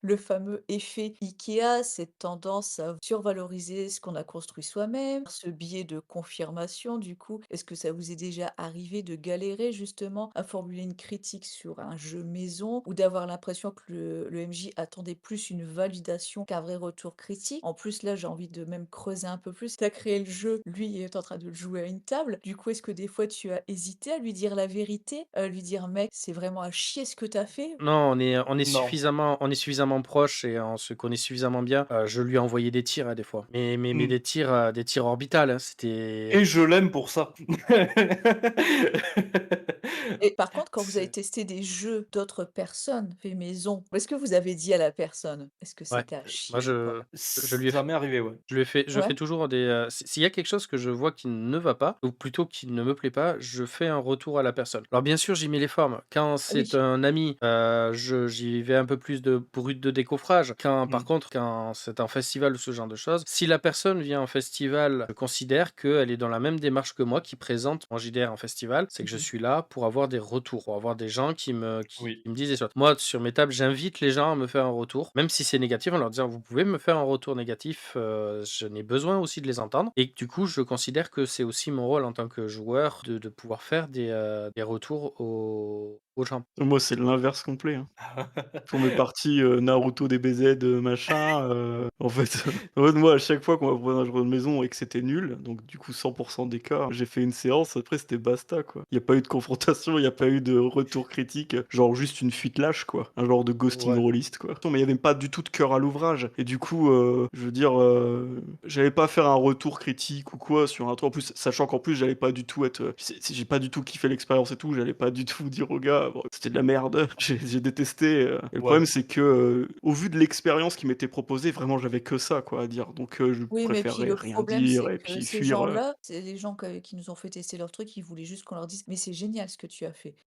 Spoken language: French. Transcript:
Le fameux effet IKEA, cette tendance à survaloriser ce qu'on a construit soi-même, ce biais de confirmation du coup. Est-ce que ça vous est déjà arrivé de galérer justement à formuler une critique sur un jeu maison ou d'avoir l'impression que le MJ attendait plus une validation qu'un vrai retour critique? En plus là, j'ai envie de même creuser un peu plus. Tu as créé le jeu, lui il est en train de le jouer à une table. Du coup, est-ce que des fois tu as hésité à lui dire la vérité? Lui dire: «Mec, c'est vraiment à chier ce que tu as fait»? Non, Non. on est suffisamment proches et on se connaît suffisamment bien. Je lui ai envoyé des tirs, hein, des fois, mais Mmh. des tirs orbitales, hein, c'était Et je l'aime pour ça. Et par contre, quand vous avez C'est testé des jeux d'autres personnes faits maison, est-ce que vous avez dit à la personne: «Est-ce que ouais. c'était à Moi, chier ou pas?» je lui ai ça m'est arrivé, ouais. je fais Ouais? toujours s'il y a quelque chose que je vois qui ne va pas, ou plutôt qui ne me plaît pas, je fais un retour à la personne. Alors bien sûr, j'y mets les formes. Quand Oui. c'est un ami, je j'y vais un peu plus de brut de décoffrage. Par Mmh. contre, quand c'est un festival ou ce genre de choses, si la personne vient en festival, je considère qu'elle est dans la même démarche que moi, qui présente mon JDR en festival. C'est que je Mmh. suis là pour avoir des retours, pour avoir des gens Oui. qui me disent des choses. Moi, sur mes tables, j'invite les gens à me faire un retour, même si c'est négatif, en leur disant: «Vous pouvez me faire un retour négatif, je n'ai besoin aussi de les entendre», et que du coup, je considère que c'est aussi mon rôle en tant que joueur de pouvoir faire des retours aux gens. Moi, c'est l'inverse complet, hein. Pour mes parties, Naruto DBZ, machin, en fait, en fait, moi, à chaque fois qu'on m'a proposé un jeu de maison et que c'était nul, donc du coup 100 d'écart, j'ai fait une séance, après c'était basta, quoi. Il y a pas eu de confrontation, il y a pas eu de retour critique, genre juste une fuite lâche, quoi. Un genre de ghosting Ouais. rôliste, quoi. Non, mais il y avait pas du tout de cœur à l'ouvrage et du coup, je veux dire, j'allais pas faire un retour critique ou quoi sur un truc en plus, sachant qu'en plus j'allais pas du tout être, j'ai pas du tout kiffé l'expérience et tout, j'allais pas du tout dire aux gars: «Bon, c'était de la merde». J'ai détesté, et le Ouais. problème c'est que, au vu de l'expérience qui m'était proposée, vraiment j'avais que ça quoi à dire, donc je Oui, mais puis préférerais le rien problème, dire c'est et que puis ces fuir, gens-là, c'est les gens qui nous ont fait tester leur truc, ils voulaient juste qu'on leur dise: «Mais c'est génial ce que tu as fait».